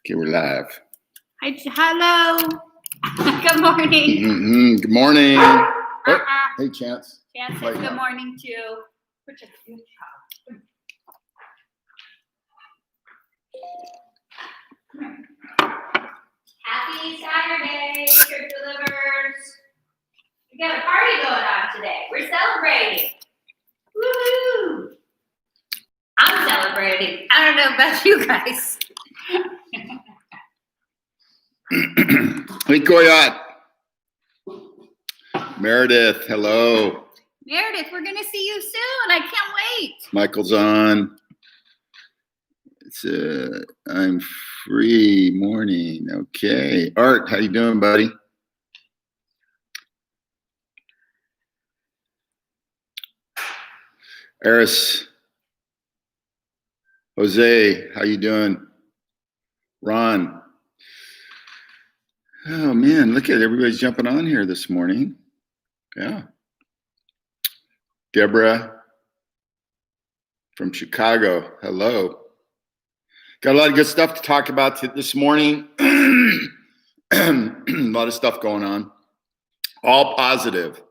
Okay, we're live. Hi, hello. Good morning. Mm-hmm. Good morning. Oh, hey, Chance. Chance says good morning too. Happy Saturday, Tripdelivers. We got a party going on today. We're celebrating. Woohoo! I'm celebrating. I don't know about you guys. Hey, Koyat. Meredith, hello. Meredith, we're going to see you soon. I can't wait. Michael's on. It's I'm free morning. Okay. Art, how you doing, buddy? Eris. Jose, how you doing? Ron. Oh man, look at it. Everybody's jumping on here this morning. Yeah. Deborah from Chicago. Hello. Got a lot of good stuff to talk about this morning. A lot of stuff going on. All positive.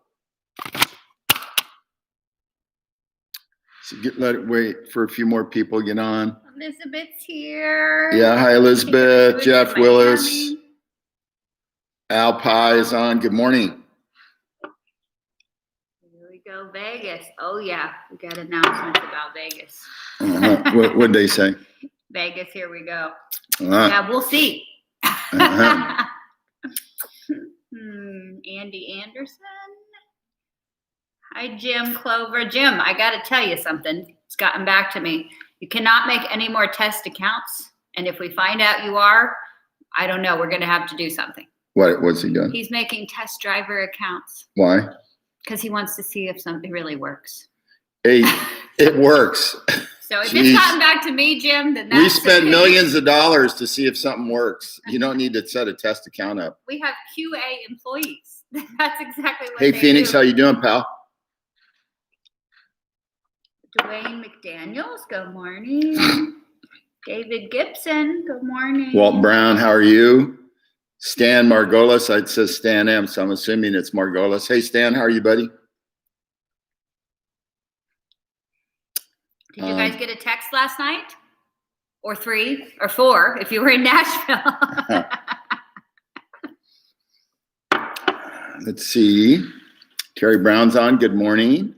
So let it wait for a few more people to get on. Elizabeth's here. Yeah, hi Elizabeth, Jeff Willis. Al Pie is on. Good morning. Here we go, Vegas. Oh yeah, we got announcements about Vegas. What'd they say? Vegas, here we go. Yeah, we'll see. Andy Anderson. Hi, Jim Clover. Jim, I got to tell you something. It's gotten back to me. You cannot make any more test accounts. And if we find out you are, I don't know. We're going to have to do something. What's he done? He's making test driver accounts. Why? Because he wants to see if something really works. Hey, it works. So if it's gotten back to me, Jim, then that's... We spend millions of dollars to see if something works. You don't need to set a test account up. We have QA employees. That's exactly what Hey, Phoenix, how you doing, pal? Dwayne McDaniels, good morning. David Gibson, good morning. Walt Brown, how are you? Stan Margolis, it says Stan M, so I'm assuming it's Margolis. Hey, Stan, how are you, buddy? Did you guys get a text last night? Or 3 or 4 if you were in Nashville? Let's see. Terry Brown's on. Good morning.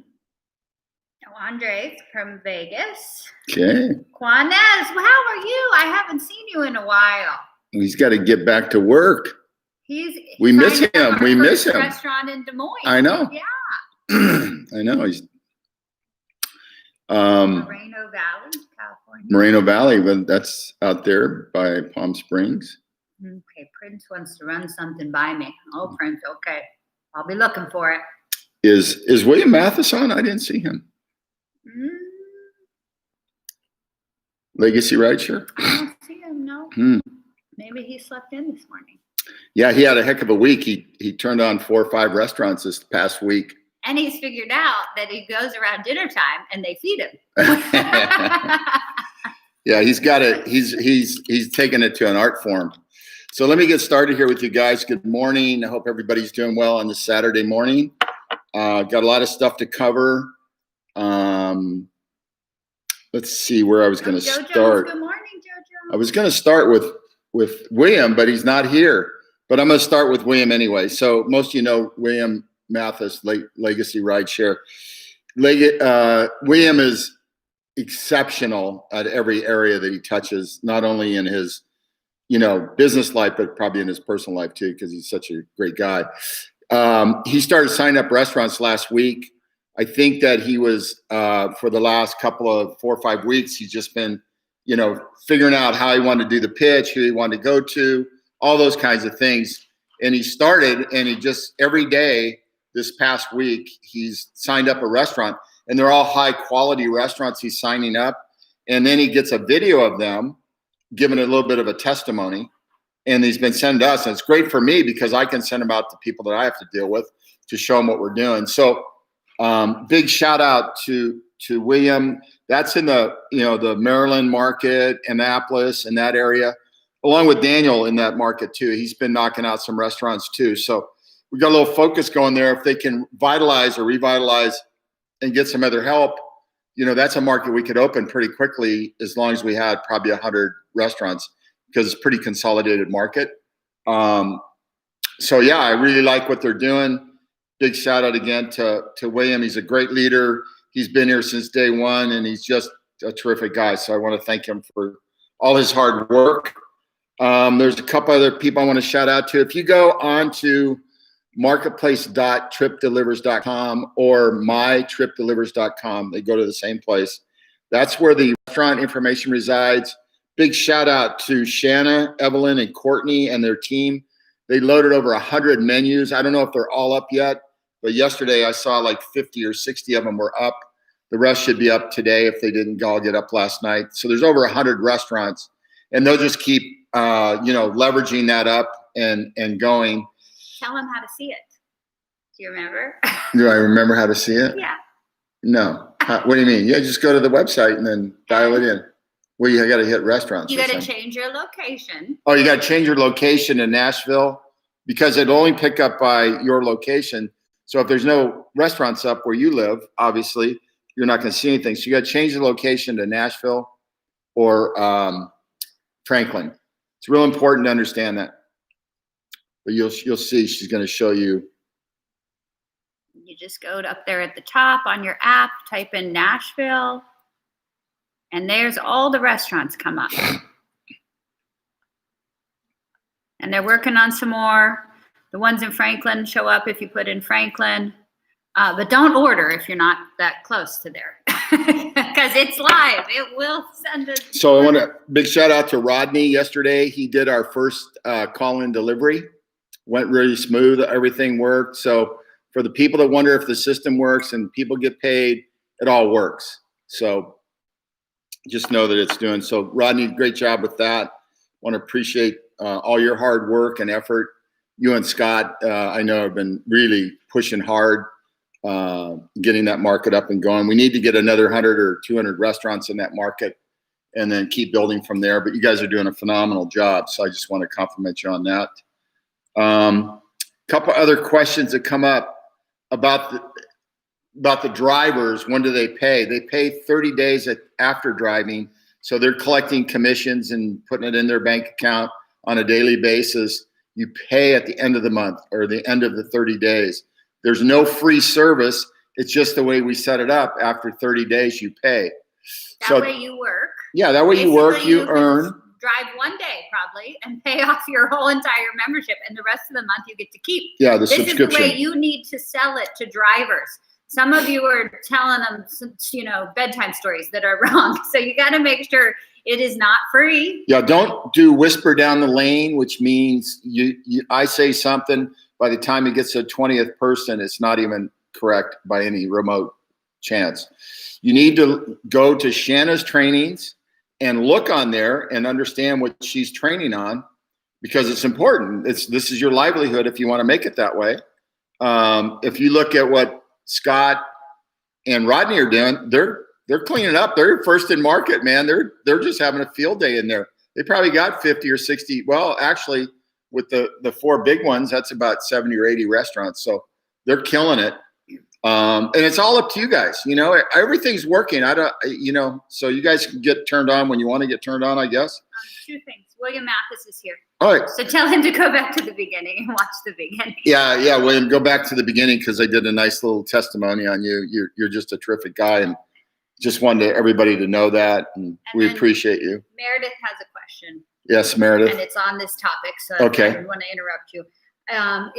Andres from Vegas. Okay. Juanez, how are you? I haven't seen you in a while. He's got to get back to work. We miss him. We miss him. Restaurant in Des Moines. I know. Yeah. I know. He's Moreno Valley, California. Moreno Valley, but that's out there by Palm Springs. Okay, Prince wants to run something by me. Oh, Prince, okay. I'll be looking for it. Is William Mathis on? I didn't see him. Legacy Rideshare? I don't see him, no. Maybe he slept in this morning. Yeah, he had a heck of a week. He turned on 4 or 5 restaurants this past week. And he's figured out that he goes around dinner time and they feed him. Yeah, he's got it. He's taken it to an art form. So let me get started here with you guys. Good morning. I hope everybody's doing well on this Saturday morning. Got a lot of stuff to cover. Let's see where I was going to start. Good morning, JoJo. I was going to start with William, but he's not here. But I'm going to start with William anyway. So most of you know William Mathis, Legacy Rideshare. William is exceptional at every area that he touches, not only in his, business life, but probably in his personal life too, because he's such a great guy. He started signing up restaurants last week. I think that he was, for the last couple of 4 or 5 weeks, he's just been, figuring out how he wanted to do the pitch, who he wanted to go to, all those kinds of things. And he started, and he just, every day this past week, he's signed up a restaurant, and they're all high quality restaurants he's signing up. And then he gets a video of them, giving a little bit of a testimony. And he's been sent to us. And it's great for me because I can send them out to people that I have to deal with to show them what we're doing. So big shout out to William. That's in the, the Maryland market, Annapolis, and that area. along with Daniel in that market too. He's been knocking out some restaurants too. So we got a little focus going there. If they can vitalize or revitalize and get some other help, that's a market we could open pretty quickly as long as we had probably 100 restaurants, because it's a pretty consolidated market. So yeah, I really like what they're doing. Big shout out again to William. He's a great leader. He's been here since day one, and he's just a terrific guy. So I want to thank him for all his hard work. There's a couple other people I want to shout out to. If you go on to marketplace.tripdelivers.com or mytripdelivers.com, they go to the same place. That's where the restaurant information resides. Big shout out to Shanna, Evelyn, and Courtney and their team. They loaded over 100 menus. I don't know if they're all up yet, but yesterday I saw like 50 or 60 of them were up. The rest should be up today if they didn't all get up last night. So there's over 100 restaurants, and they'll just keep leveraging that up and going. Tell them how to see it. Do you remember? Do I remember how to see it? Yeah. No. What do you mean? Yeah, just go to the website and then dial it in. Well, you got to hit restaurants. You got to change your location. Oh, you got to change your location in Nashville, because it'll only pick up by your location. So if there's no restaurants up where you live, obviously you're not going to see anything. So you got to change the location to Nashville or Franklin. It's real important to understand that. But you'll see, she's going to show you. You just go up there at the top on your app, type in Nashville, and there's all the restaurants come up. And they're working on some more. The ones in Franklin show up if you put in Franklin. But don't order if you're not that close to there, because it's live. It will send us. So I want to big shout out to Rodney yesterday. He did our first call-in delivery. Went really smooth. Everything worked. So for the people that wonder if the system works and people get paid, it all works. So just know that it's doing. So Rodney, great job with that. Want to appreciate all your hard work and effort. You and Scott, I know, have been really pushing hard, getting that market up and going. We need to get another 100 or 200 restaurants in that market and then keep building from there. But you guys are doing a phenomenal job. So I just want to compliment you on that. Couple other questions that come up about the drivers. When do they pay? They pay 30 days after driving. So they're collecting commissions and putting it in their bank account on a daily basis. You pay at the end of the month or the end of the 30 days. There's no free service. It's just the way we set it up. After 30 days, you pay. That way you work. Yeah, that way you work, you earn. Drive one day probably and pay off your whole entire membership, and the rest of the month you get to keep. Yeah, the subscription. This is the way you need to sell it to drivers. Some of you are telling them, bedtime stories that are wrong. So you got to make sure it is not free. Yeah, don't do whisper down the lane, which means I say something, by the time it gets to the 20th person, it's not even correct by any remote chance. You need to go to Shanna's trainings and look on there and understand what she's training on, because it's important. This is your livelihood if you want to make it that way. If you look at what Scott and Rodney are doing, they're cleaning up. They're first in market, man. They're just having a field day in there. They probably got 50 or 60. Well, actually, with the four big ones, that's about 70 or 80 restaurants. So they're killing it. And it's all up to you guys. Everything's working. So you guys can get turned on when you want to get turned on, I guess. Two things. William Mathis is here. All right. So tell him to go back to the beginning and watch the beginning. Yeah, William, go back to the beginning, because I did a nice little testimony on you. You're just a terrific guy, and just wanted everybody to know that, and we appreciate you. Meredith has a question. Yes, Meredith. And it's on this topic, so okay. I didn't want to interrupt you.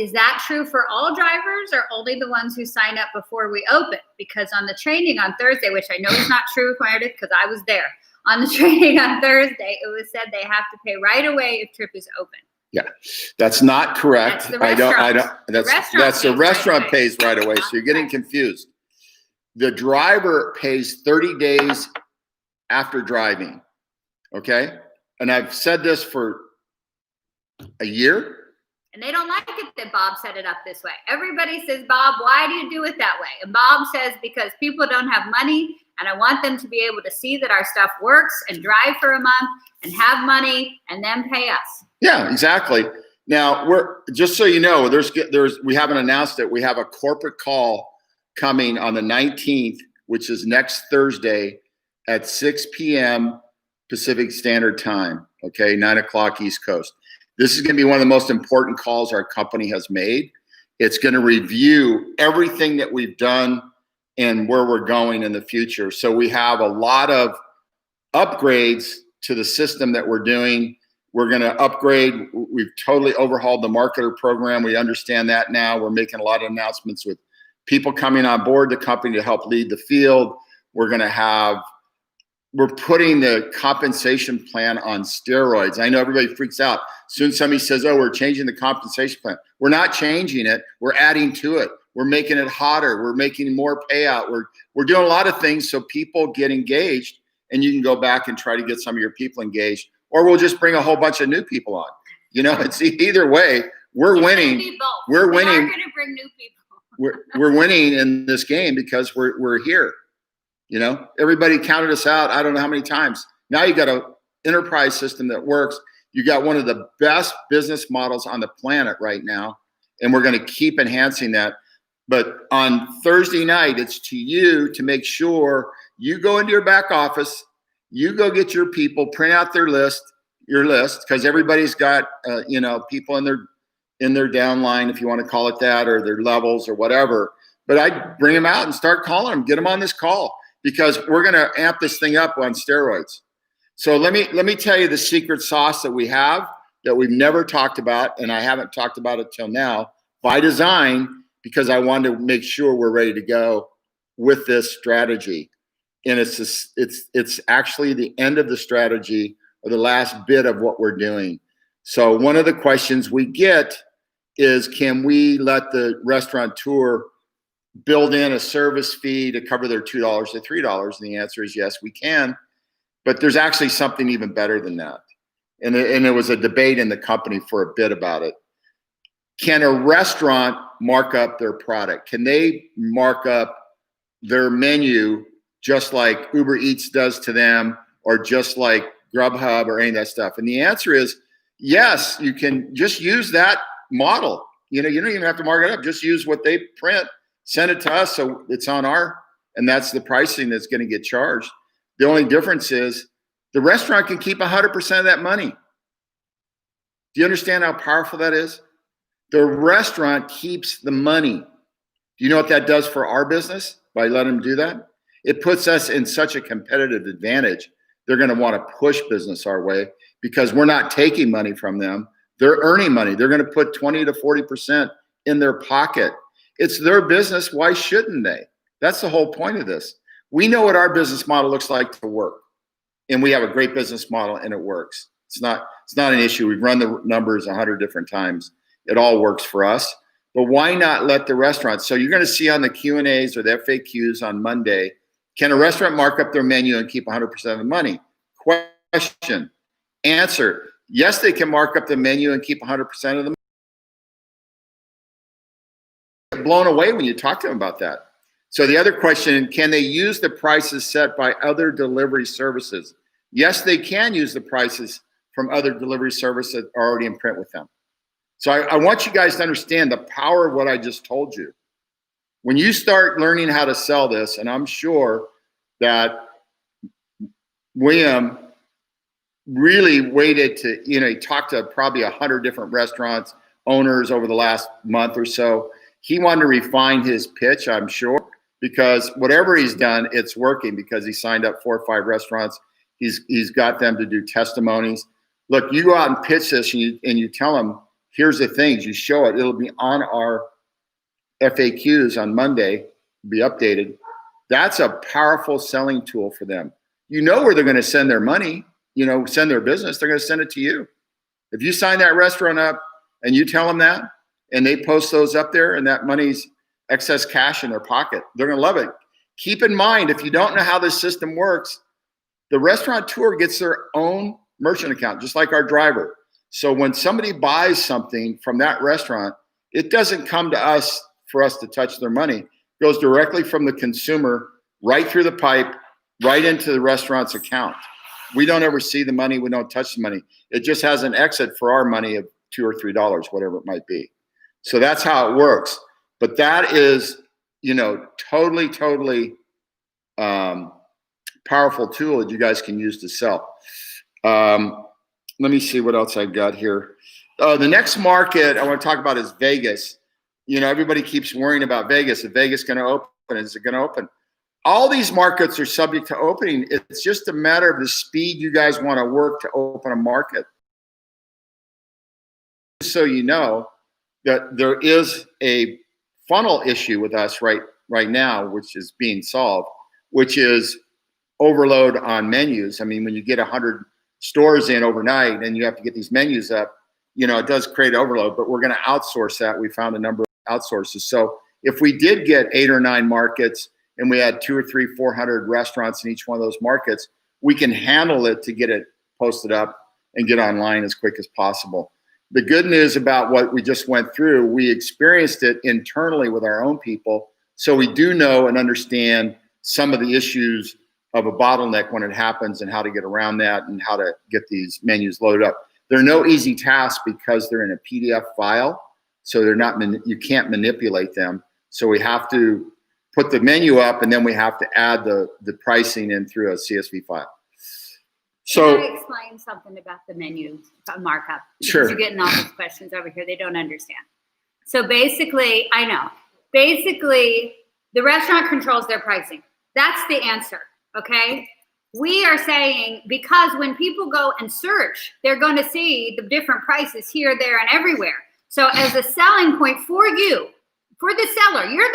Is that true for all drivers, or only the ones who sign up before we open? Because on the training on Thursday, which I know is not true, Meredith, because I was there. On the training on Thursday, it was said they have to pay right away if Trip is open. Yeah, that's not correct. That's the restaurant pays right away. So you're getting confused. The driver pays 30 days after driving. Okay, and I've said this for a year. And they don't like it that Bob set it up this way. Everybody says, Bob, why do you do it that way? And Bob says, because people don't have money And I want them to be able to see that our stuff works and drive for a month and have money and then pay us. Yeah, exactly. Now, we're just so you know, we haven't announced it. We have a corporate call coming on the 19th, which is next Thursday at 6 p.m. Pacific Standard Time. Okay, 9 o'clock East Coast. This is going to be one of the most important calls our company has made. It's going to review everything that we've done and where we're going in the future. So we have a lot of upgrades to the system that we're doing. We're going to upgrade. We've totally overhauled the marketer program. We understand that now. We're making a lot of announcements with people coming on board the company to help lead the field. We're putting the compensation plan on steroids. I know everybody freaks out. Soon somebody says, oh, we're changing the compensation plan. We're not changing it. We're adding to it. We're making it hotter. We're making more payout. We're doing a lot of things so people get engaged, and you can go back and try to get some of your people engaged, or we'll just bring a whole bunch of new people on. It's either way, we're winning. We're winning. We're going to bring new people. we're winning in this game because we're here. Everybody counted us out. I don't know how many times. Now you got an enterprise system that works. You got one of the best business models on the planet right now, and we're going to keep enhancing that. But on Thursday night, it's to you to make sure you go into your back office, you go get your people, print out your list, because everybody's got people in their downline, if you want to call it that, or their levels or whatever. But I bring them out and start calling them, get them on this call, because we're going to amp this thing up on steroids. So let me tell you the secret sauce that we have that we've never talked about, and I haven't talked about it till now, by design, because I wanted to make sure we're ready to go with this strategy. And it's actually the end of the strategy, or the last bit of what we're doing. So one of the questions we get is, can we let the restaurateur build in a service fee to cover their $2 to $3? And the answer is yes, we can. But there's actually something even better than that. And there was a debate in the company for a bit about it. Can a restaurant mark up their product? Can they mark up their menu just like Uber Eats does to them, or just like Grubhub or any of that stuff? And the answer is yes, you can just use that model. You don't even have to mark it up. Just use what they print, send it to us, so it's on and that's the pricing that's going to get charged. The only difference is the restaurant can keep 100% of that money. Do you understand how powerful that is? The restaurant keeps the money. Do you know what that does for our business by letting them do that? It puts us in such a competitive advantage. They're going to want to push business our way because we're not taking money from them. They're earning money. They're going to put 20 to 40% in their pocket. It's their business. Why shouldn't they? That's the whole point of this. We know what our business model looks like to work, and we have a great business model, and it works. It's not an issue. We've run the numbers 100 different times. It all works for us. But why not let the restaurants? So you're going to see on the Q&As or the FAQs on Monday, can a restaurant mark up their menu and keep 100% of the money? Question. Answer. Yes, they can mark up the menu and keep 100% of the money. Blown away when you talk to them about that. So the other question, can they use the prices set by other delivery services? Yes, they can use the prices from other delivery services that are already in print with them. So I want you guys to understand the power of what I just told you. When you start learning how to sell this, and I'm sure that William really waited to, he talked to probably 100 different restaurants owners over the last month or so. He wanted to refine his pitch, I'm sure, because whatever he's done, it's working, because he signed up 4 or 5 restaurants. He's got them to do testimonies. Look, you go out and pitch this, and you tell them, here's the things. You show it. It'll be on our FAQs on Monday, be updated. That's a powerful selling tool for them. You know where they're going to send their money, send their business. They're going to send it to you. If you sign that restaurant up and you tell them that, and they post those up there, and that money's excess cash in their pocket, they're going to love it. Keep in mind, if you don't know how this system works, the restaurateur gets their own merchant account, just like our driver. So when somebody buys something from that restaurant, it doesn't come to us for us to touch their money. It goes directly from the consumer right through the pipe right into the restaurant's account. We don't ever see the money. We don't touch the money. It just has an exit for our money of $2 or $3, whatever it might be. So that's how it works. But that is, totally powerful tool that you guys can use to sell. Let me see what else I got here. The next market I want to talk about is Vegas. Everybody keeps worrying about Vegas. Is Vegas going to open? Is it going to open? All these markets are subject to opening. It's just a matter of the speed you guys want to work to open a market. So you know that there is a funnel issue with us right now, which is being solved, which is overload on menus. I mean, when you get 100 stores in overnight and you have to get these menus up, it does create overload, but we're going to outsource that. We found a number of outsources. So if we did get 8 or 9 markets and we had 200 or 300, 400 restaurants in each one of those markets, we can handle it to get it posted up and get online as quick as possible. The good news about what we just went through, we experienced it internally with our own people. So we do know and understand some of the issues of a bottleneck when it happens and how to get around that and how to get these menus loaded up. They're no easy tasks because they're in a PDF file. So they're not, you can't manipulate them. So we have to put the menu up and then we have to add the pricing in through a CSV file. So can I explain something about the menu markup? Sure. You're getting all these questions over here. They don't understand. So basically, I know. Basically, the restaurant controls their pricing. That's the answer, okay? We are saying because when people go and search, they're going to see the different prices here, there, and everywhere. So as a selling point for you, for the seller, you're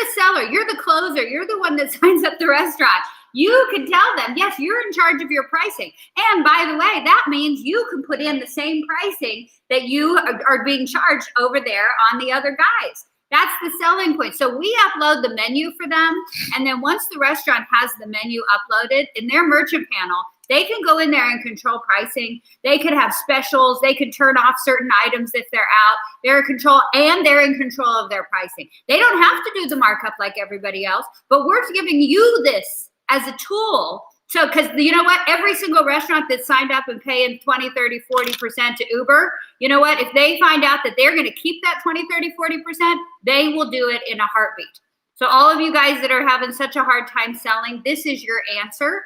the closer, you're the one that signs up the restaurant. You can tell them, yes, you're in charge of your pricing. And by the way, that means you can put in the same pricing that you are being charged over there on the other guys. That's the selling point. So we upload the menu for them. And then once the restaurant has the menu uploaded in their merchant panel, they can go in there and control pricing. They could have specials. They could turn off certain items if they're out. They're in control, and they're in control of their pricing. They don't have to do the markup like everybody else, but we're giving you this as a tool. So, because you know what? Every single restaurant that's signed up and paying 20, 30, 40% to Uber, you know what? If they find out that they're going to keep that 20, 30, 40%, they will do it in a heartbeat. So all of you guys that are having such a hard time selling, this is your answer.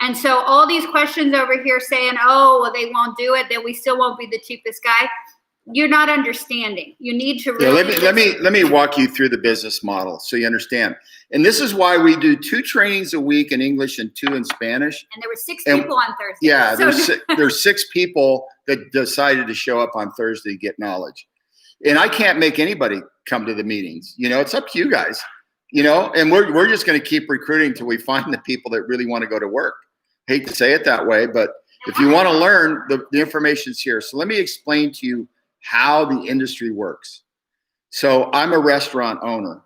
And so all these questions over here saying, oh, well, they won't do it, that we still won't be the cheapest guy. You're not understanding. You need to really let me walk you through the business model so you understand. And this is why we do 2 trainings a week in English and 2 in Spanish. And there were 6 people on Thursday. Yeah, so there's 6 people that decided to show up on Thursday to get knowledge. And I can't make anybody come to the meetings. It's up to you guys. And we're just going to keep recruiting till we find the people that really want to go to work. Hate to say it that way, but if you want to learn, the information's here. So let me explain to you how the industry works. So I'm a restaurant owner.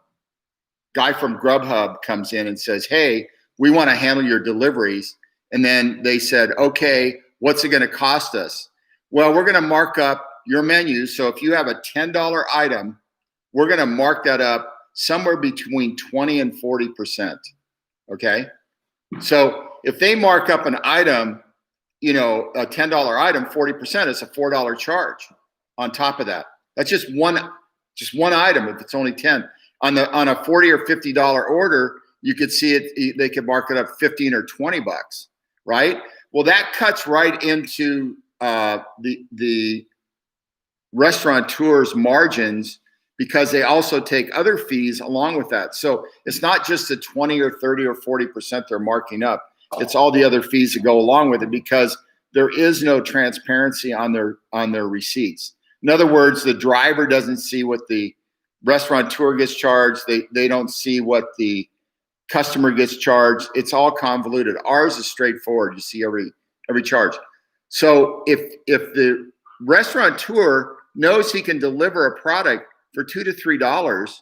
Guy from Grubhub comes in and says, hey, we want to handle your deliveries. And then they said, okay, what's it going to cost us? Well, we're going to mark up your menu. So if you have a $10 item, we're going to mark that up somewhere between 20 and 40%. Okay. So if they mark up an item, a $10 item, 40% is a $4 charge on top of that. That's just one item if it's only 10. On a $40 or $50 order, you could see it, they could mark it up 15 or 20 bucks, right? Well, that cuts right into the restaurateur's margins because they also take other fees along with that. So it's not just the 20 or 30 or 40% they're marking up. It's all the other fees that go along with it because there is no transparency on their receipts. In other words, the driver doesn't see what the restaurateur gets charged. They don't see what the customer gets charged. It's all convoluted. Ours is straightforward. You see every charge. So if the restaurateur knows he can deliver a product for $2 to $3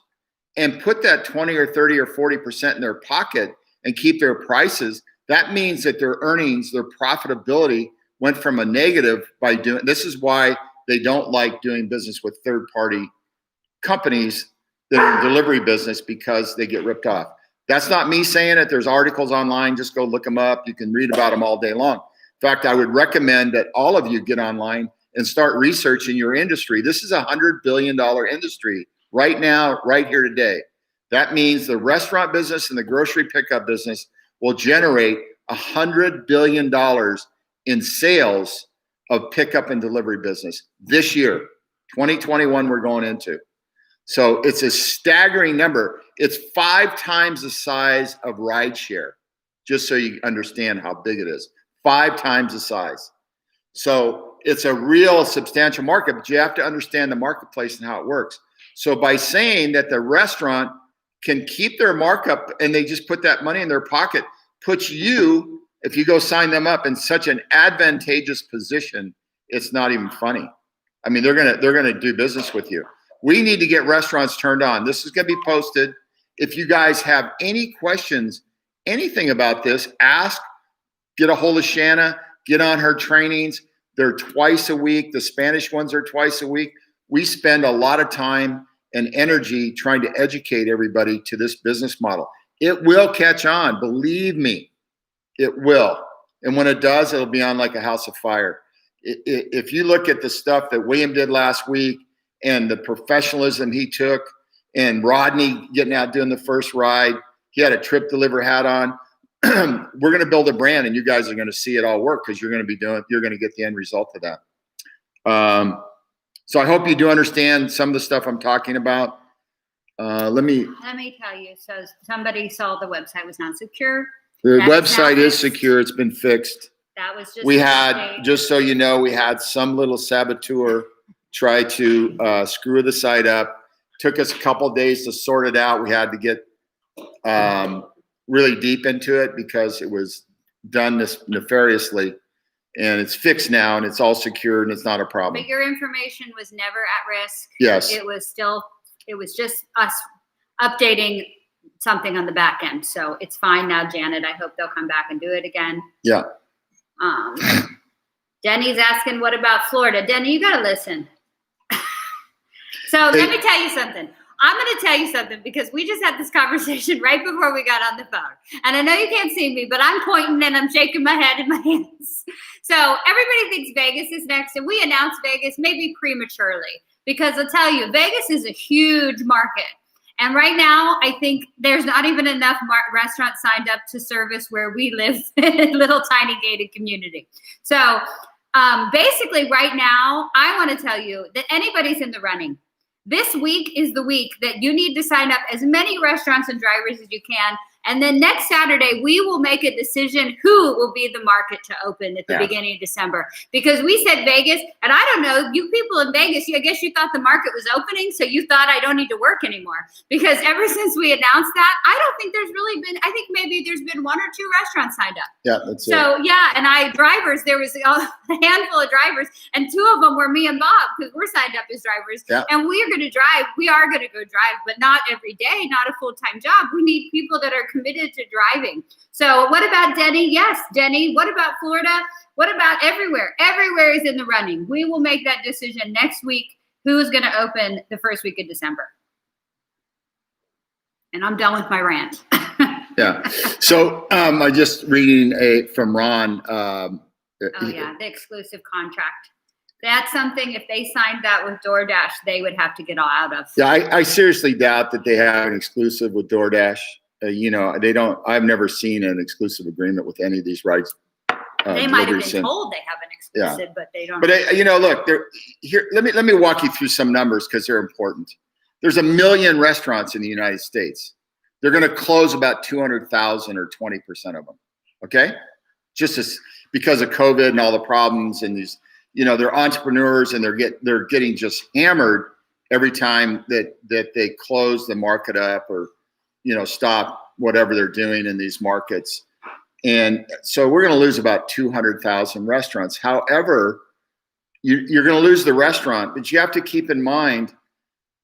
and put that 20 or 30 or 40% in their pocket and keep their prices, that means that their earnings, their profitability went from a negative by doing, this is why they don't like doing business with third-party companies that are in delivery business because they get ripped off. That's not me saying it. There's articles online. Just go look them up. You can read about them all day long. In fact, I would recommend that all of you get online and start researching your industry. This is a $100 billion industry right now, right here today. That means the restaurant business and the grocery pickup business will generate $100 billion in sales of pickup and delivery business this year, 2021 we're going into. So it's a staggering number. It's 5 times the size of rideshare, just so you understand how big it is. 5 times the size. So it's a real substantial market, but you have to understand the marketplace and how it works. So by saying that the restaurant can keep their markup and they just put that money in their pocket, puts you, if you go sign them up, in such an advantageous position, it's not even funny. I mean, they're gonna do business with you. We need to get restaurants turned on. This is gonna be posted. If you guys have any questions, anything about this, ask, get a hold of Shanna, get on her trainings. They're twice a week. The Spanish ones are twice a week. We spend a lot of time and energy trying to educate everybody to this business model. It will catch on, believe me, it will. And when it does, it'll be on like a house of fire. If you look at the stuff that William did last week and the professionalism he took, and Rodney getting out doing the first ride, he had a Tripdeliver hat on. We're going to build a brand, and you guys are going to see it all work because you're going to get the end result of that. So I hope you do understand some of the stuff I'm talking about. Let me tell you. So somebody saw the website was not secure. The website is secure. It's been fixed. That was just. We had, just so you know, we had some little saboteur try to screw the site up. Took us a couple of days to sort it out. We had to get really deep into it because it was done nefariously. And it's fixed now, and it's all secure, and it's not a problem. But your information was never at risk. Yes. It was just us updating something on the back end. So it's fine now, Janet. I hope they'll come back and do it again. Yeah. Denny's asking, what about Florida? Denny, you got to listen. So let me tell you something. I'm going to tell you something because we just had this conversation right before we got on the phone. And I know you can't see me, but I'm pointing and I'm shaking my head and my hands. So everybody thinks Vegas is next, and we announced Vegas maybe prematurely because I'll tell you, Vegas is a huge market. And right now, I think there's not even enough restaurants signed up to service where we live in a little tiny gated community. So basically right now, I want to tell you that anybody's in the running. This week is the week that you need to sign up as many restaurants and drivers as you can. And then next Saturday, we will make a decision who will be the market to open at the beginning of December. Because we said Vegas, and I don't know, you people in Vegas, I guess you thought the market was opening, so you thought I don't need to work anymore. Because ever since we announced that, I don't think there's really been, I think maybe there's been 1 or 2 restaurants signed up. Yeah, that's it. So, yeah, and there was a handful of drivers, and 2 of them were me and Bob, because we're signed up as drivers. Yeah. And we are going to go drive, but not every day, not a full-time job. We need people that are committed to driving. So what about Denny? Yes, Denny. What about Florida? What about everywhere? Everywhere is in the running. We will make that decision next week. Who's going to open the first week of December? And I'm done with my rant. Yeah. So I just reading from Ron. The exclusive contract. That's something, if they signed that with DoorDash, they would have to get all out of. Yeah, I seriously doubt that they have an exclusive with DoorDash. They don't. I've never seen an exclusive agreement with any of these rides. They might have been told they have an exclusive, but they don't. But look, here. Let me walk you through some numbers because they're important. There's 1 million restaurants in the United States. They're going to close about 200,000 or 20% of them. Okay, just because of COVID and all the problems, and these, they're entrepreneurs and they're getting just hammered every time that they close the market up or stop whatever they're doing in these markets. And so we're going to lose about 200,000 restaurants. However, you're going to lose the restaurant, but you have to keep in mind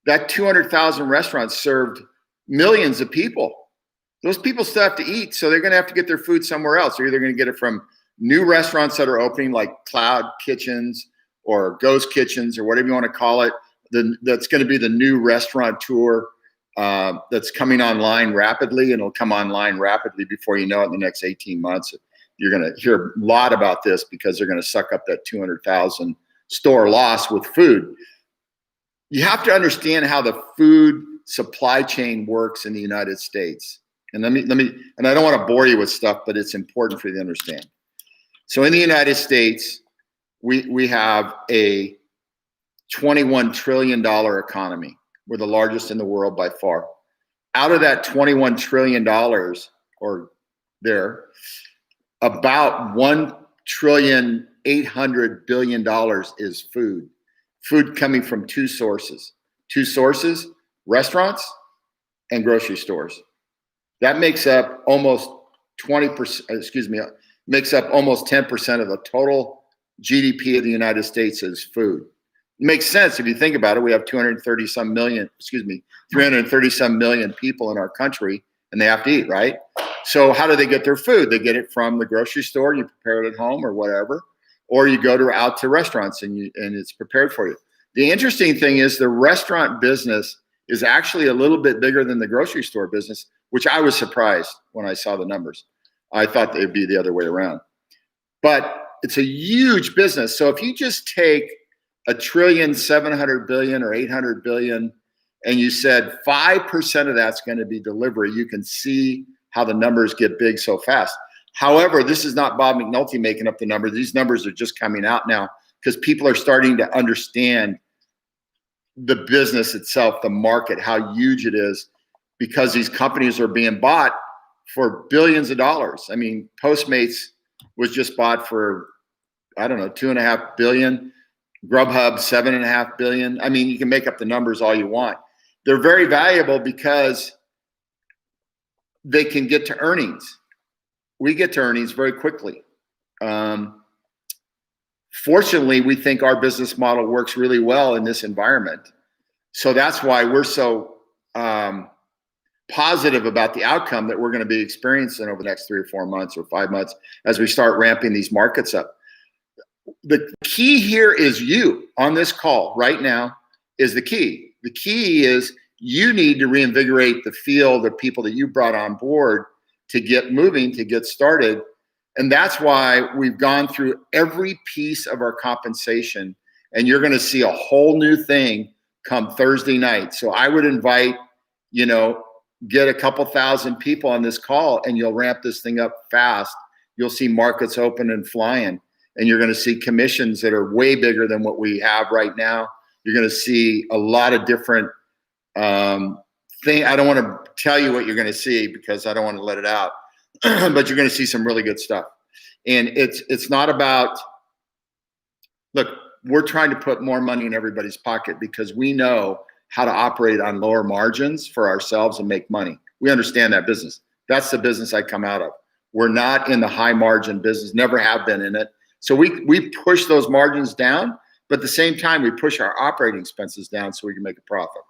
that 200,000 restaurants served millions of people. Those people still have to eat, so they're going to have to get their food somewhere else. They're either going to get it from new restaurants that are opening, like Cloud Kitchens or Ghost Kitchens or whatever you want to call it. That's going to be the new restaurateur that's coming online rapidly, and it'll come online rapidly before you know it in the next 18 months. You're going to hear a lot about this because they're going to suck up that 200,000 store loss with food. You have to understand how the food supply chain works in the United States. And let me, and I don't want to bore you with stuff, but it's important for you to understand. So in the United States, we have a $21 trillion economy. We're the largest in the world by far. Out of that $21 trillion or there, about $1.8 trillion is food. Food coming from two sources, restaurants and grocery stores. That makes up almost 20%, makes up almost 10% of the total GDP of the United States is food. It makes sense if you think about it. We have 330 some million people in our country, and they have to eat, right? So how do they get their food? They get it from the grocery store, you prepare it at home or whatever, or you go out to restaurants and it's prepared for you. The interesting thing is the restaurant business is actually a little bit bigger than the grocery store business, which I was surprised when I saw the numbers. I thought they'd be the other way around. But it's a huge business. So if you just take $1.7 trillion or 800 billion, and you said 5% of that's going to be delivery, you can see how the numbers get big so fast. However, this is not Bob McNulty making up the numbers. These numbers are just coming out now because people are starting to understand the business itself, the market, how huge it is, because these companies are being bought for billions of dollars. I mean, Postmates was just bought for, I don't know, $2.5 billion. Grubhub, $7.5 billion. I mean, you can make up the numbers all you want. They're very valuable because they can get to earnings. We get to earnings very quickly. Fortunately, we think our business model works really well in this environment. So that's why we're so positive about the outcome that we're going to be experiencing over the next 3 or 4 months or 5 months as we start ramping these markets up. The key here is you on this call right now is the key. The key is you need to reinvigorate the field of people that you brought on board to get moving, to get started. And that's why we've gone through every piece of our compensation, and you're going to see a whole new thing come Thursday night. So I would invite, get a couple thousand people on this call, and you'll ramp this thing up fast. You'll see markets open and flying, and you're going to see commissions that are way bigger than what we have right now. You're going to see a lot of different things. I don't want to tell you what you're going to see because I don't want to let it out, but you're going to see some really good stuff. And it's not about, look, we're trying to put more money in everybody's pocket because we know how to operate on lower margins for ourselves and make money. We understand that business. That's the business I come out of. We're not in the high margin business, never have been in it. So we push those margins down, but at the same time, we push our operating expenses down so we can make a profit.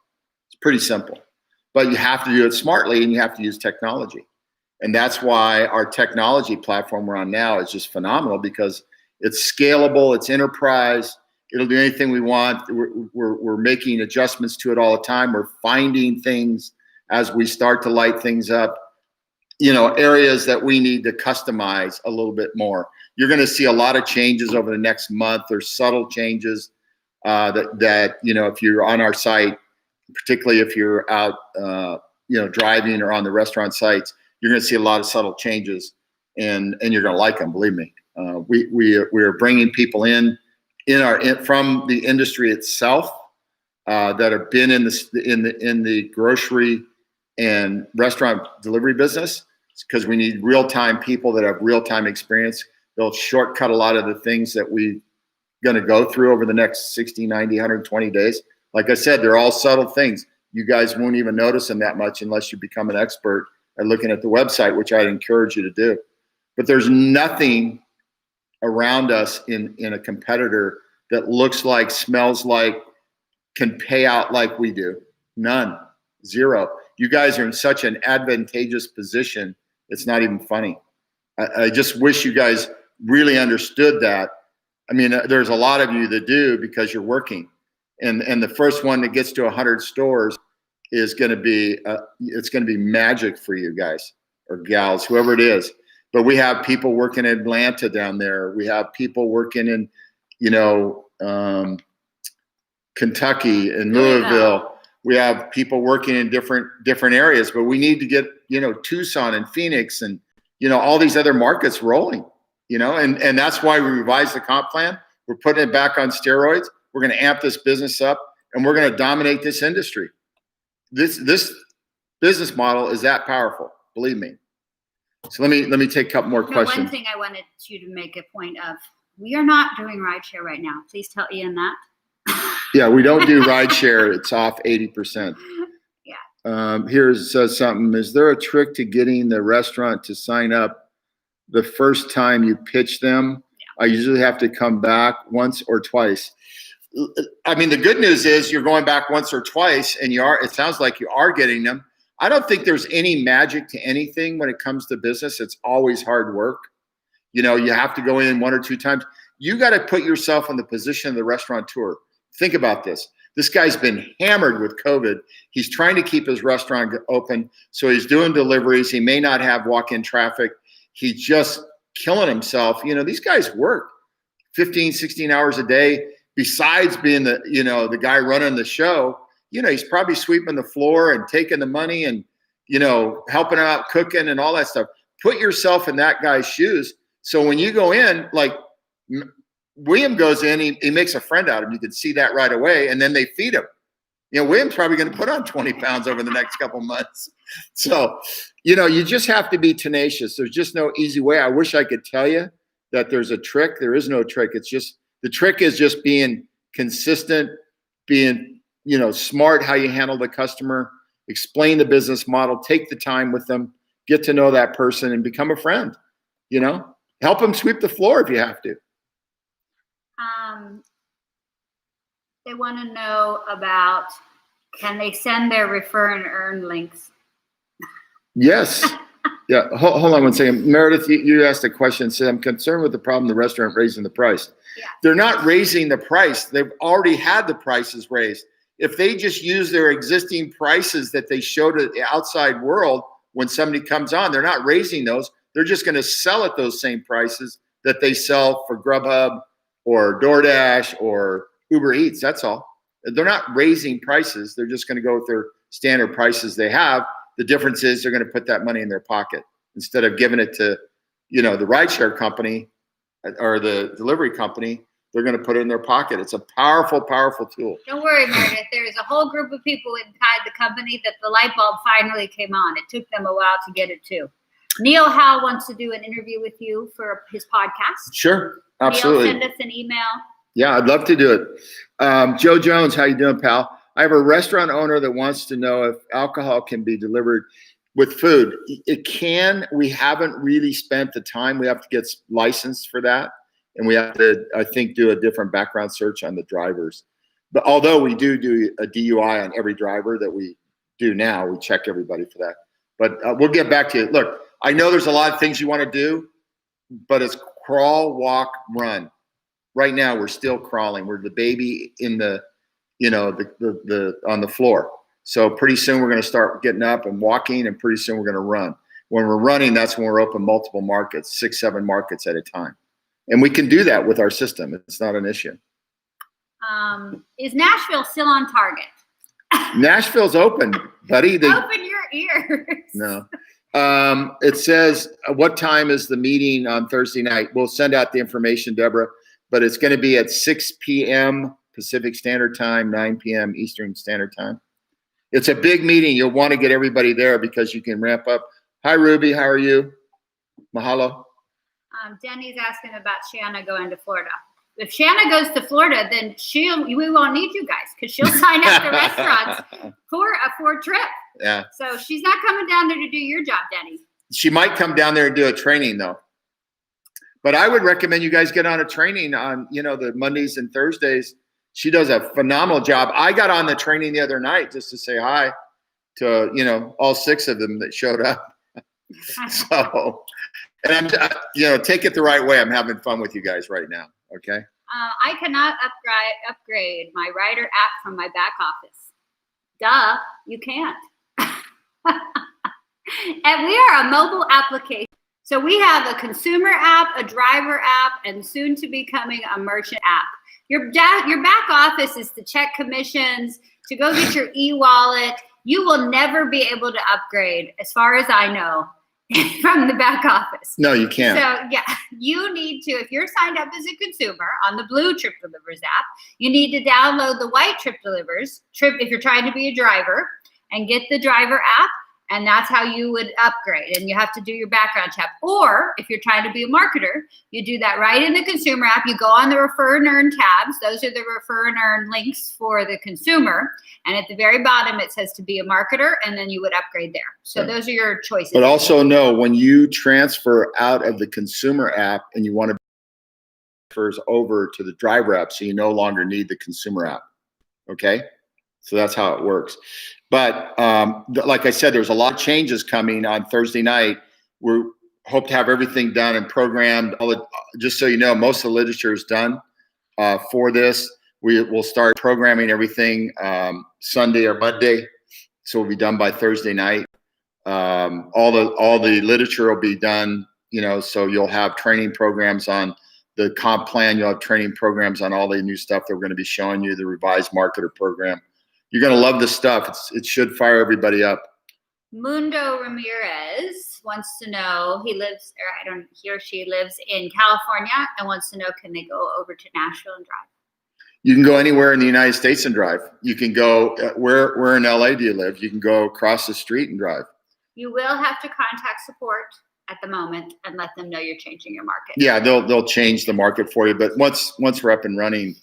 It's pretty simple, but you have to do it smartly and you have to use technology. And that's why our technology platform we're on now is just phenomenal because it's scalable, it's enterprise, it'll do anything we want. We're making adjustments to it all the time. We're finding things as we start to light things up, areas that we need to customize a little bit more. You're going to see a lot of changes over the next month. There's subtle changes that if you're on our site, particularly if you're out, driving or on the restaurant sites, you're going to see a lot of subtle changes, and you're going to like them. Believe me. We are bringing people in from the industry itself that have been in the grocery and restaurant delivery business because we need real-time people that have real-time experience. They'll shortcut a lot of the things that we're going to go through over the next 60, 90, 120 days. Like I said, they're all subtle things. You guys won't even notice them that much unless you become an expert at looking at the website, which I'd encourage you to do. But there's nothing around us in a competitor that looks like, smells like, can pay out like we do. None. Zero. You guys are in such an advantageous position, it's not even funny. I just wish you guys really understood that. I mean, there's a lot of you that do because you're working. And the first one that gets to 100 stores is going to be, it's going to be magic for you guys or gals, whoever it is. But we have people working in Atlanta down there. We have people working in, Kentucky and Louisville. We have people working in different areas, but we need to get, Tucson and Phoenix and, all these other markets rolling, and that's why we revised the comp plan. We're putting it back on steroids. We're going to amp this business up and we're going to dominate this industry. This business model is that powerful, believe me. So let me take a couple more questions. One thing I wanted you to make a point of, we are not doing rideshare right now. Please tell Ian that. Yeah, we don't do rideshare. It's off 80%. Yeah. Here says something. Is there a trick to getting the restaurant to sign up the first time you pitch them? Yeah. I usually have to come back once or twice. I mean, the good news is you're going back once or twice, and it sounds like you are getting them. I don't think there's any magic to anything when it comes to business. It's always hard work. You have to go in one or two times. You got to put yourself in the position of the restaurateur. Think about this. This guy's been hammered with COVID. He's trying to keep his restaurant open. So he's doing deliveries. He may not have walk-in traffic. He's just killing himself. These guys work 15, 16 hours a day. Besides being the guy running the show, he's probably sweeping the floor and taking the money and, helping out cooking and all that stuff. Put yourself in that guy's shoes. So when you go in, like William goes in, he makes a friend out of him. You can see that right away. And then they feed him. William's probably going to put on 20 pounds over the next couple months. So, you just have to be tenacious. There's just no easy way. I wish I could tell you that there's a trick. There is no trick. It's just, the trick is just being consistent, being, smart how you handle the customer, explain the business model, take the time with them, get to know that person and become a friend, help them sweep the floor if you have to. They want to know about, can they send their refer and earn links? Yes. Yeah. Hold on one second. Meredith, you asked a question. Said, I'm concerned with the problem the restaurant raising the price. Yeah. They're not raising the price. They've already had the prices raised. If they just use their existing prices that they show to the outside world when somebody comes on, they're not raising those. They're just going to sell at those same prices that they sell for Grubhub or DoorDash or Uber Eats. That's all. They're not raising prices. They're just going to go with their standard prices they have. The difference is they're going to put that money in their pocket instead of giving it to, the rideshare company or the delivery company. They're going to put it in their pocket. It's a powerful, powerful tool. Don't worry, Meredith. There's a whole group of people inside the company that the light bulb finally came on. It took them a while to get it too. Neil Howe wants to do an interview with you for his podcast. Sure, absolutely. Neil, send us an email. Yeah, I'd love to do it. Joe Jones, how you doing, pal? I have a restaurant owner that wants to know if alcohol can be delivered with food. It can. We haven't really spent the time. We have to get licensed for that. And we have to, I think, do a different background search on the drivers. But although we do a DUI on every driver that we do now, we check everybody for that. But we'll get back to you. Look, I know there's a lot of things you want to do, but it's crawl, walk, run. Right now, we're still crawling. We're the baby in the on the floor. So pretty soon we're going to start getting up and walking, and pretty soon we're going to run. When we're running, that's when we're open multiple markets, 6, 7 markets at a time. And we can do that with our system. It's not an issue. Is Nashville still on target? Nashville's open, buddy. Open your ears. No. It says, what time is the meeting on Thursday night? We'll send out the information, Deborah, but it's going to be at 6 p.m. Pacific Standard Time, 9 p.m. Eastern Standard Time. It's a big meeting. You'll want to get everybody there because you can ramp up. Hi, Ruby. How are you? Mahalo. Denny's asking about Shanna going to Florida. If Shanna goes to Florida, then we won't need you guys because she'll sign up the restaurants for a trip. Yeah. So she's not coming down there to do your job, Denny. She might come down there and do a training though. But I would recommend you guys get on a training on, the Mondays and Thursdays. She does a phenomenal job. I got on the training the other night just to say hi to, all 6 of them that showed up. So, and I'm, take it the right way. I'm having fun with you guys right now. Okay. I cannot upgrade my Writer app from my back office. Duh, you can't. And we are a mobile application. So we have a consumer app, a driver app, and soon to be coming a merchant app. Your back office is to check commissions, to go get your e-wallet. You will never be able to upgrade, as far as I know, from the back office. No, you can't. So yeah, you need to, if you're signed up as a consumer on the blue Tripdelivers app, you need to download the white Tripdelivers if you're trying to be a driver, and get the driver app. And that's how you would upgrade. And you have to do your background check. Or if you're trying to be a marketer, you do that right in the consumer app. You go on the refer and earn tabs. Those are the refer and earn links for the consumer. And at the very bottom, it says to be a marketer. And then you would upgrade there. So those are your choices. But also know when you transfer out of the consumer app and you want to transfer over to the driver app, so you no longer need the consumer app. Okay? So that's how it works. But like I said, there's a lot of changes coming on Thursday night. We hope to have everything done and programmed. Just so you know, most of the literature is done for this. We will start programming everything Sunday or Monday, so we'll be done by Thursday night. All the literature will be done, you know, so you'll have training programs on the comp plan. You'll have training programs on all the new stuff that we're going to be showing you, the revised marketer program. You're going to love this stuff. It should fire everybody up. Mundo Ramirez wants to know, he or she lives in California and wants to know, can they go over to Nashville and drive? You can go anywhere in the United States and drive. You can go, where in LA do you live? You can go across the street and drive. You will have to contact support at the moment and let them know you're changing your market. Yeah, they'll change the market for you. But once we're up and running,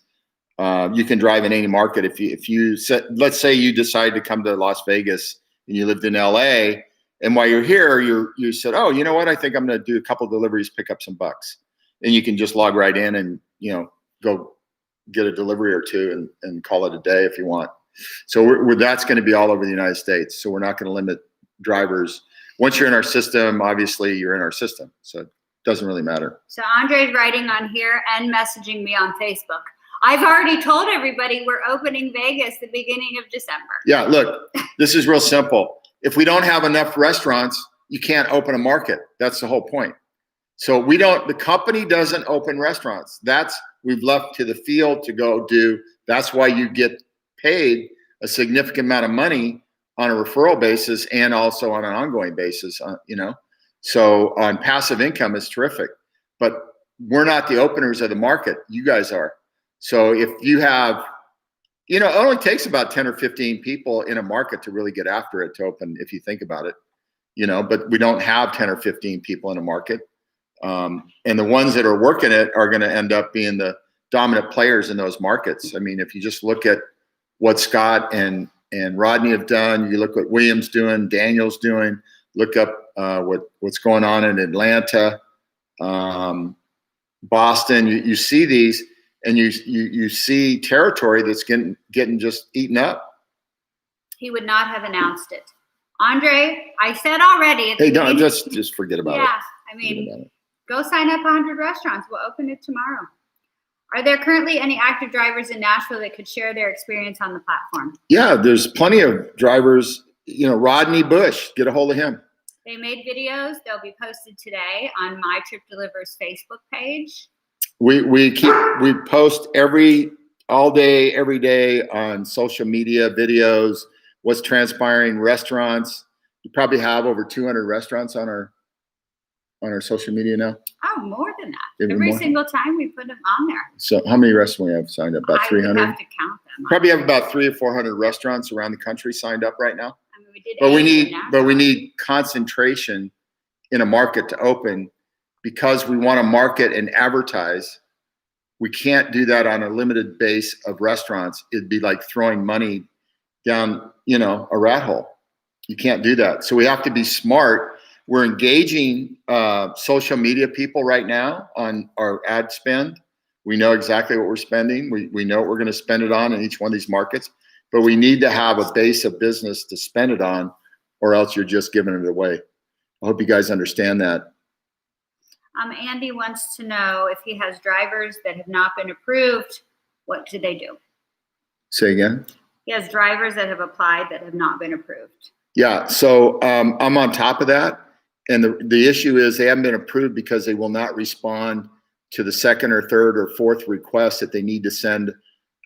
you can drive in any market. If you let's say you decide to come to Las Vegas and you lived in LA, and while you're here, you said, oh, you know what? I think I'm going to do a couple deliveries, pick up some bucks, and you can just log right in and go get a delivery or two and call it a day if you want. So that's going to be all over the United States. So we're not going to limit drivers. Once you're in our system, obviously you're in our system, so it doesn't really matter. So Andre's writing on here and messaging me on Facebook. I've already told everybody we're opening Vegas the beginning of December. Yeah, look, this is real simple. If we don't have enough restaurants, you can't open a market. That's the whole point. So the company doesn't open restaurants. We've left to the field to go do. That's why you get paid a significant amount of money on a referral basis and also on an ongoing basis, So on passive income is terrific, but we're not the openers of the market. You guys are. So if you have, it only takes about 10 or 15 people in a market to really get after it to open, if you think about it, but we don't have 10 or 15 people in a market. And the ones that are working it are going to end up being the dominant players in those markets. I mean, if you just look at what Scott and Rodney have done, you look what William's doing, Daniel's doing, look up what's going on in Atlanta, Boston, you see these. And you see territory that's getting just eaten up. He would not have announced it. Andre, I said already. Hey, don't just forget about it. Yeah, I mean, go sign up 100 restaurants. We'll open it tomorrow. Are there currently any active drivers in Nashville that could share their experience on the platform? Yeah, there's plenty of drivers. Rodney Bush, get a hold of him. They made videos. They'll be posted today on my Tripdelivers Facebook page. We post all day, every day on social media, videos, what's transpiring, restaurants. You probably have over 200 restaurants on our social media now. Oh, more than that. Every single time we put them on there. So how many restaurants we have signed up? About 300? I have to count them. Probably have about 300 or 400 restaurants around the country signed up right now. I mean, we need concentration in a market to open. Because we want to market and advertise, we can't do that on a limited base of restaurants. It'd be like throwing money down, a rat hole. You can't do that. So we have to be smart. We're engaging social media people right now on our ad spend. We know exactly what we're spending. We know what we're going to spend it on in each one of these markets. But we need to have a base of business to spend it on, or else you're just giving it away. I hope you guys understand that. Andy wants to know if he has drivers that have not been approved, what do they do? Say again? He has drivers that have applied that have not been approved. Yeah, so I'm on top of that. And the issue is they haven't been approved because they will not respond to the second or third or fourth request that they need to send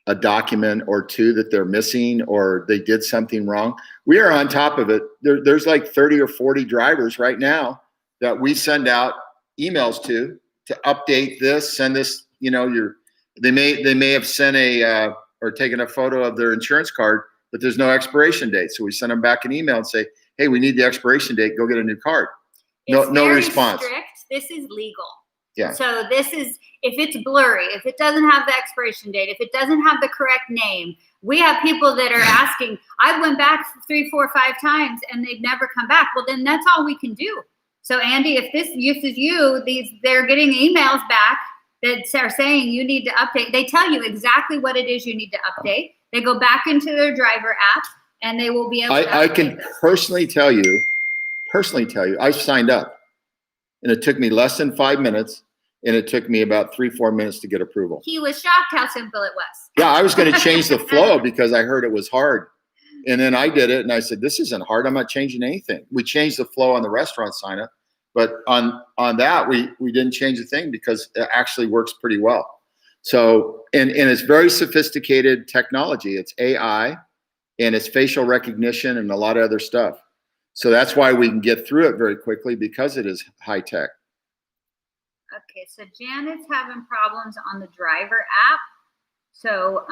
a document or two that they're missing or they did something wrong. We are on top of it. There's like 30 or 40 drivers right now that we send out emails to update this, send this, they may have sent or taken a photo of their insurance card, but there's no expiration date. So we send them back an email and say, hey, we need the expiration date. Go get a new card. It's no very response. Strict. This is legal. Yeah. So this is, if it's blurry, if it doesn't have the expiration date, if it doesn't have the correct name, we have people that are asking, I went back 3, 4, 5 times and they've never come back. Well, then that's all we can do. So Andy, if this uses you, they're getting emails back that are saying you need to update. They tell you exactly what it is you need to update. They go back into their driver app and they will be able to I can personally tell you, I signed up and it took me less than 5 minutes and it took me about 3-4 minutes to get approval. He was shocked how simple it was. Yeah, I was going to change the flow because I heard it was hard. And then I did it and I said, this isn't hard. I'm not changing anything. We changed the flow on the restaurant sign up, but on that, we didn't change a thing because it actually works pretty well. So, and it's very sophisticated technology. It's AI and it's facial recognition and a lot of other stuff. So that's why we can get through it very quickly because it is high tech. Okay, so Janet's having problems on the driver app. So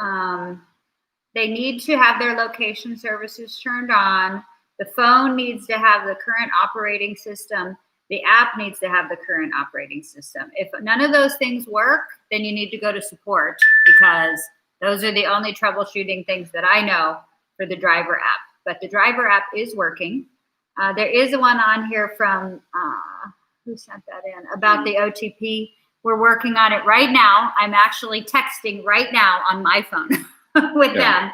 they need to have their location services turned on. The phone needs to have the current operating system. The app needs to have the current operating system. If none of those things work, then you need to go to support because those are the only troubleshooting things that I know for the driver app. But the driver app is working. There is one on here from, who sent that in, about the OTP. We're working on it right now. I'm actually texting right now on my phone with them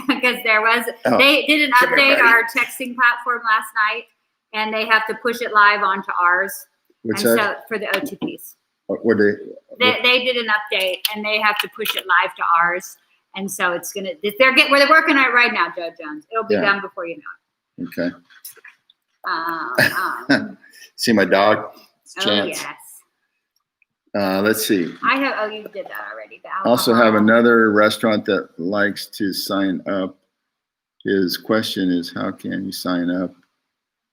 because they did an update our texting platform last night and they have to push it live onto ours. What's and that? so for the OTPs. What They did an update and they have to push it live to ours. And so they're working on it right now, Joe Jones. It'll be done before you know it. Okay. See my dog? It's Chance. Yes. Let's see. You did that already. I also have another restaurant that likes to sign up. His question is, how can you sign up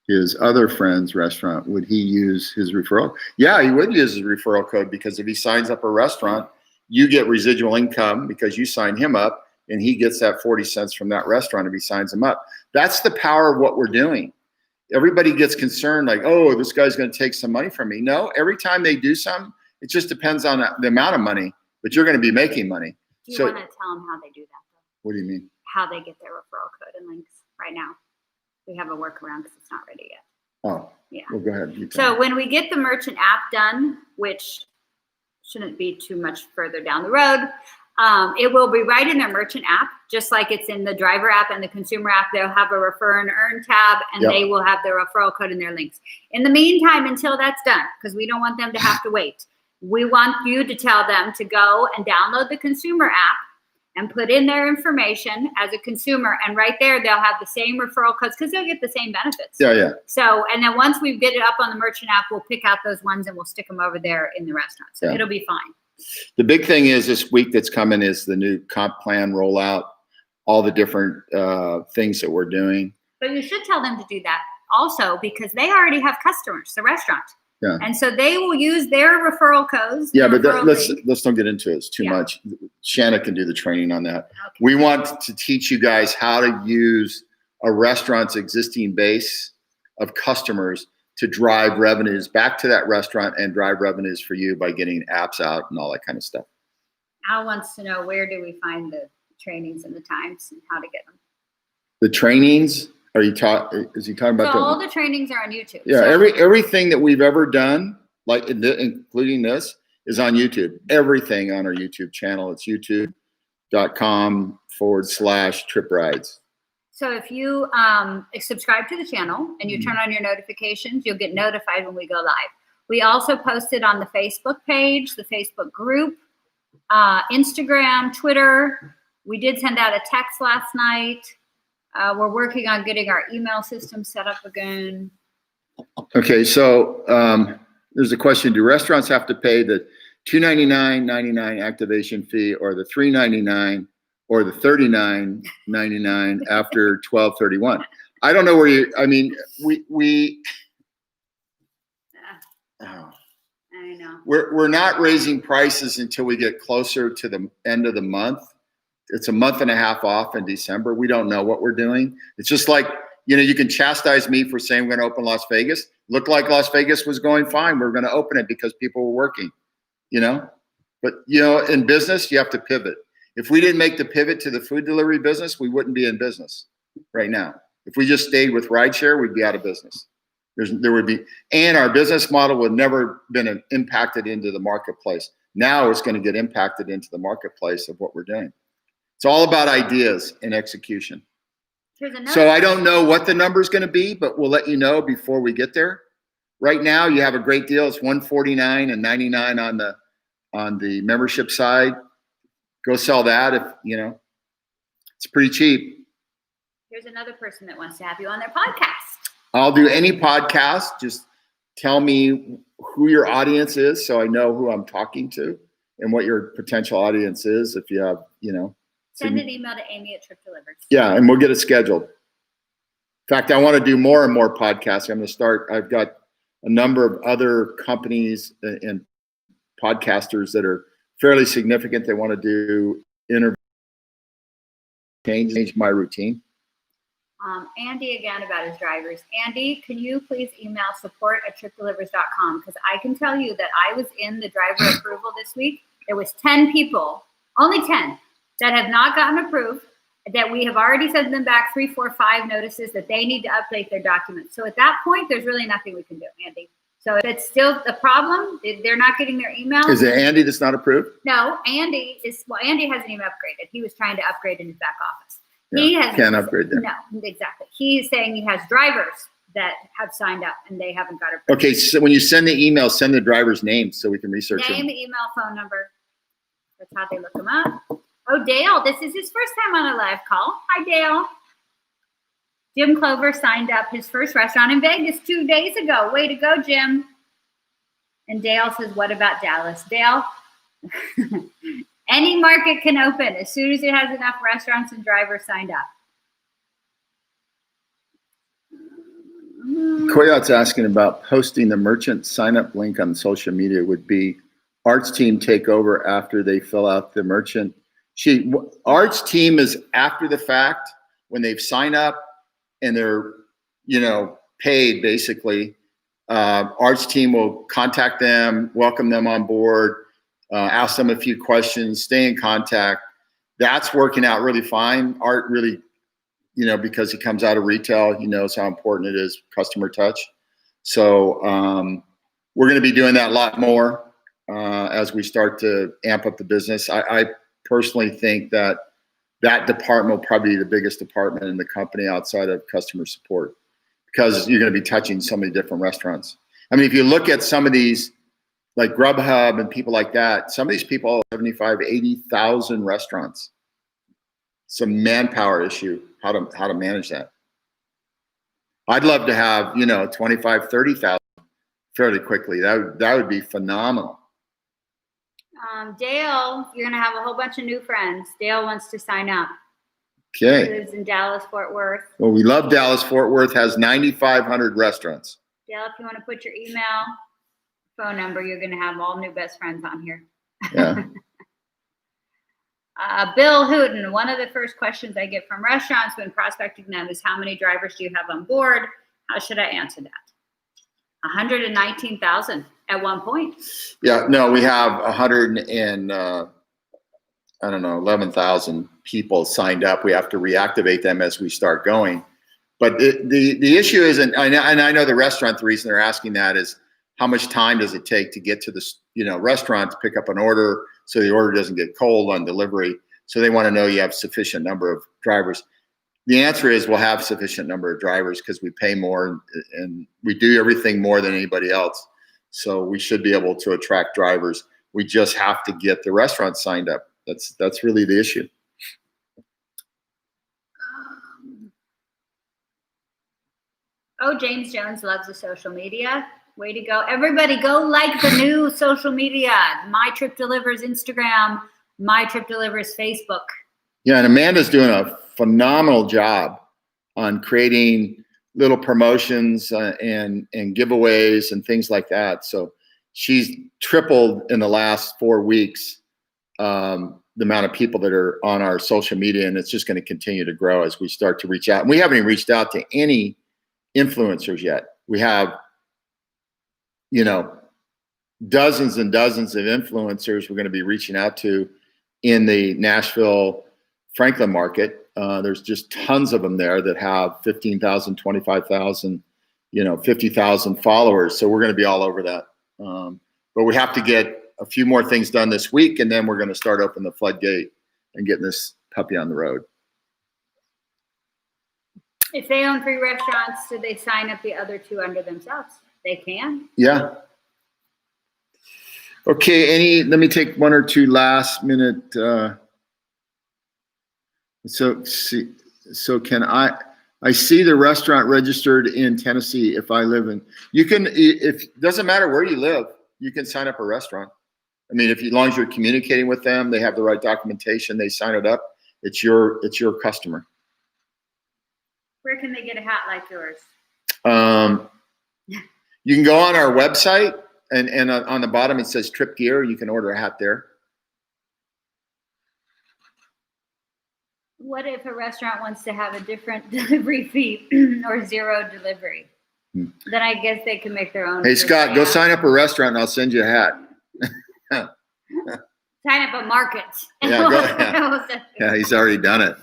his other friend's restaurant? Would he use his referral? Yeah, he would use his referral code because if he signs up a restaurant, you get residual income because you sign him up and he gets that 40 cents from that restaurant if he signs him up. That's the power of what we're doing. Everybody gets concerned like, oh, this guy's going to take some money from me. No, every time they do something, it just depends on the amount of money, but you're going to be making money. Do you want to tell them how they do that, though? What do you mean? How they get their referral code and links right now. We have a workaround because it's not ready yet. Oh, yeah. Well, go ahead. So when we get the merchant app done, which shouldn't be too much further down the road, it will be right in their merchant app, just like it's in the driver app and the consumer app. They'll have a refer and earn tab, and they will have their referral code and their links. In the meantime, until that's done, because we don't want them to have to wait, we want you to tell them to go and download the consumer app and put in their information as a consumer. And right there, they'll have the same referral codes because they'll get the same benefits. Yeah. So, and then once we get it up on the merchant app, we'll pick out those ones and we'll stick them over there in the restaurant. So it'll be fine. The big thing is this week that's coming is the new comp plan rollout, all the different things that we're doing. But you should tell them to do that also because they already have customers, the restaurant. Yeah. And so they will use their referral codes. Yeah, but let's don't get into it. It's too much. Shanna can do the training on that. Okay. We want to teach you guys how to use a restaurant's existing base of customers to drive revenues back to that restaurant and drive revenues for you by getting apps out and all that kind of stuff. Al wants to know, where do we find the trainings and the times and how to get them? The trainings? Is he talking about? So all the trainings are on YouTube. Yeah, so everything that we've ever done, like including this, is on YouTube. Everything on our YouTube channel. It's youtube.com/TripRides. So if you subscribe to the channel and you turn on your notifications, you'll get notified when we go live. We also post it on the Facebook page, the Facebook group, Instagram, Twitter. We did send out a text last night. We're working on getting our email system set up again. Okay, so there's a question: do restaurants have to pay the $299.99 activation fee, or the $399, or the $39.99 after 12/31? I don't know where you. I mean, we. Oh. I know. We're not raising prices until we get closer to the end of the month. It's a month and a half off in December. We don't know what we're doing. It's just like, you can chastise me for saying we're going to open Las Vegas. Looked like Las Vegas was going fine. We're going to open it because people were working, But, in business, you have to pivot. If we didn't make the pivot to the food delivery business, we wouldn't be in business right now. If we just stayed with rideshare, we'd be out of business. And our business model would never been impacted into the marketplace. Now it's going to get impacted into the marketplace of what we're doing. It's all about ideas and execution. So I don't know what the number is going to be, but we'll let you know before we get there. Right now, you have a great deal. It's $149.99 on the membership side. Go sell that if it's pretty cheap. Here's another person that wants to have you on their podcast. I'll do any podcast. Just tell me who your audience is so I know who I'm talking to and what your potential audience is. If you have, Send an email to Amy at Tripdelivers. Yeah, and we'll get it scheduled. In fact, I want to do more and more podcasts. I'm going to start. I've got a number of other companies and podcasters that are fairly significant. They want to do interviews, change my routine. Andy again about his drivers. Andy, can you please email support@tripdelivers.com? Because I can tell you that I was in the driver approval this week. There was 10 people, only 10, that have not gotten approved, that we have already sent them back 3, 4, 5 notices that they need to update their documents. So at that point, there's really nothing we can do, Andy. So if it's still the problem, if they're not getting their email. Is it Andy that's not approved? No, Andy hasn't even upgraded. He was trying to upgrade in his back office. Yeah, can't upgrade there. No, exactly. He's saying he has drivers that have signed up and they haven't got approved. Okay, so when you send the email, send the driver's name so we can research Name, them. email, phone number. That's how they look them up. Oh, Dale, this is his first time on a live call. Hi, Dale. Jim Clover signed up his first restaurant in Vegas 2 days ago. Way to go, Jim. And Dale says, what about Dallas? Dale, any market can open as soon as it has enough restaurants and drivers signed up. Coyotte's asking about posting the merchant sign-up link on social media. Would be Art's team take over after they fill out the merchant? Art's team is after the fact when they've signed up and they're, paid basically. Art's team will contact them, welcome them on board, ask them a few questions, stay in contact. That's working out really fine. Art really, because he comes out of retail, he knows how important it is, customer touch. So we're going to be doing that a lot more as we start to amp up the business. I personally think that department will probably be the biggest department in the company outside of customer support, because you're going to be touching so many different restaurants. I mean, if you look at some of these, like Grubhub and people like that, some of these people have 75, 80,000 restaurants. It's a manpower issue, how to manage that. I'd love to have, 25, 30,000 fairly quickly. That would be phenomenal. Dale, you're going to have a whole bunch of new friends. Dale wants to sign up. Okay. He lives in Dallas, Fort Worth. Well, we love Dallas. Fort Worth has 9,500 restaurants. Dale, if you want to put your email, phone number, you're going to have all new best friends on here. Yeah. Bill Hooten, one of the first questions I get from restaurants when prospecting them is, how many drivers do you have on board? How should I answer that? 119,000 at one point. Yeah, no, we have 11,000 people signed up. We have to reactivate them as we start going. But the issue isn't, and I know the restaurant, the reason they're asking that is, how much time does it take to get to the restaurant to pick up an order so the order doesn't get cold on delivery? So they want to know you have sufficient number of drivers. The answer is we'll have sufficient number of drivers because we pay more and we do everything more than anybody else. So we should be able to attract drivers. We just have to get the restaurant signed up. That's really the issue. Oh, James Jones loves the social media. Way to go. Everybody go like the new social media. My Trip Delivers Instagram, My Trip Delivers Facebook. Yeah, and Amanda's doing a phenomenal job on creating little promotions and giveaways and things like that. So she's tripled in the last 4 weeks the amount of people that are on our social media, and it's just going to continue to grow as we start to reach out. And we haven't even reached out to any influencers yet. We have, dozens and dozens of influencers we're going to be reaching out to in the Nashville Franklin market. There's just tons of them there that have 15,000, 25,000, 50,000 followers. So we're going to be all over that. But we have to get a few more things done this week, and then we're going to start opening the floodgate and getting this puppy on the road. If they own 3 restaurants, do they sign up the other 2 under themselves? They can. Yeah. Okay. Let me take 1 or 2 last minute. So can I see the restaurant registered in Tennessee if I live in, doesn't matter where you live, you can sign up a restaurant. I mean, as long as you're communicating with them, they have the right documentation, they sign it up, it's your customer. Where can they get a hat like yours? You can go on our website, and on the bottom it says Trip Gear. You can order a hat there. What if a restaurant wants to have a different delivery fee or 0 delivery? Then I guess they can make their own. Hey, Scott, go sign up a restaurant and I'll send you a hat. Sign up a market. Yeah, go ahead. Yeah, he's already done it.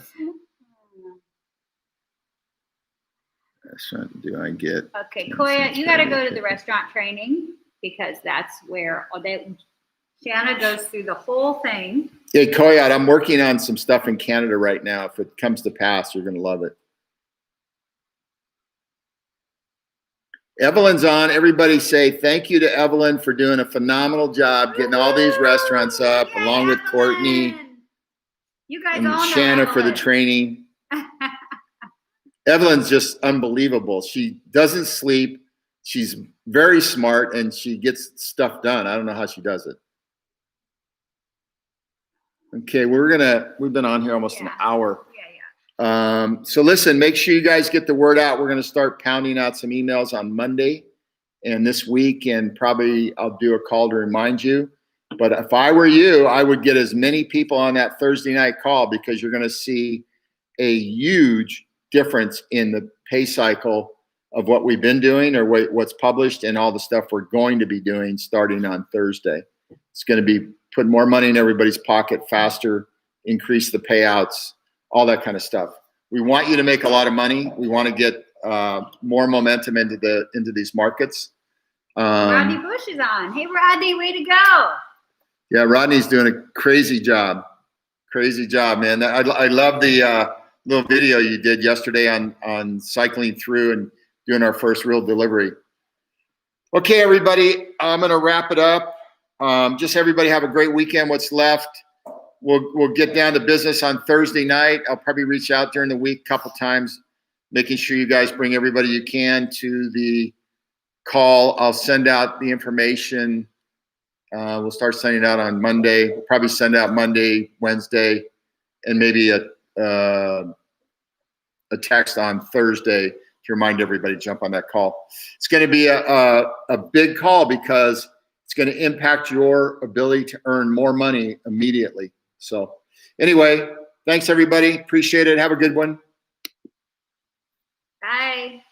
Restaurant, do I get? Okay, Koya, you got to go to the restaurant training because that's where Shanna goes through the whole thing. Hey, Koyat, I'm working on some stuff in Canada right now. If it comes to pass, you're going to love it. Evelyn's on. Everybody say thank you to Evelyn for doing a phenomenal job getting all these restaurants up, along with Courtney You guys and all know Shanna for the Evelyn. training. Evelyn's just unbelievable. She doesn't sleep. She's very smart, and she gets stuff done. I don't know how she does it. Okay, we've been on here almost an hour. So listen, make sure you guys get the word out. We're going to start pounding out some emails on Monday and this week, and probably I'll do a call to remind you. But if I were you, I would get as many people on that Thursday night call, because you're going to see a huge difference in the pay cycle of what we've been doing or what's published and all the stuff we're going to be doing starting on Thursday. It's going to be put more money in everybody's pocket faster, increase the payouts, all that kind of stuff. We want you to make a lot of money. We want to get more momentum into these markets. Rodney Bush is on. Hey, Rodney, way to go. Yeah, Rodney's doing a crazy job. Crazy job, man. I love the little video you did yesterday on cycling through and doing our first real delivery. Okay, everybody, I'm going to wrap it up. Just everybody have a great weekend. What's left, we'll get down to business on Thursday night. I'll probably reach out during the week a couple times, making sure you guys bring everybody you can to the call. I'll send out the information. We'll start sending it out on Monday. We'll probably send out Monday, Wednesday, and maybe a text on Thursday to remind everybody to jump on that call. It's going to be a big call because it's going to impact your ability to earn more money immediately. So anyway, thanks everybody. Appreciate it. Have a good one. Bye.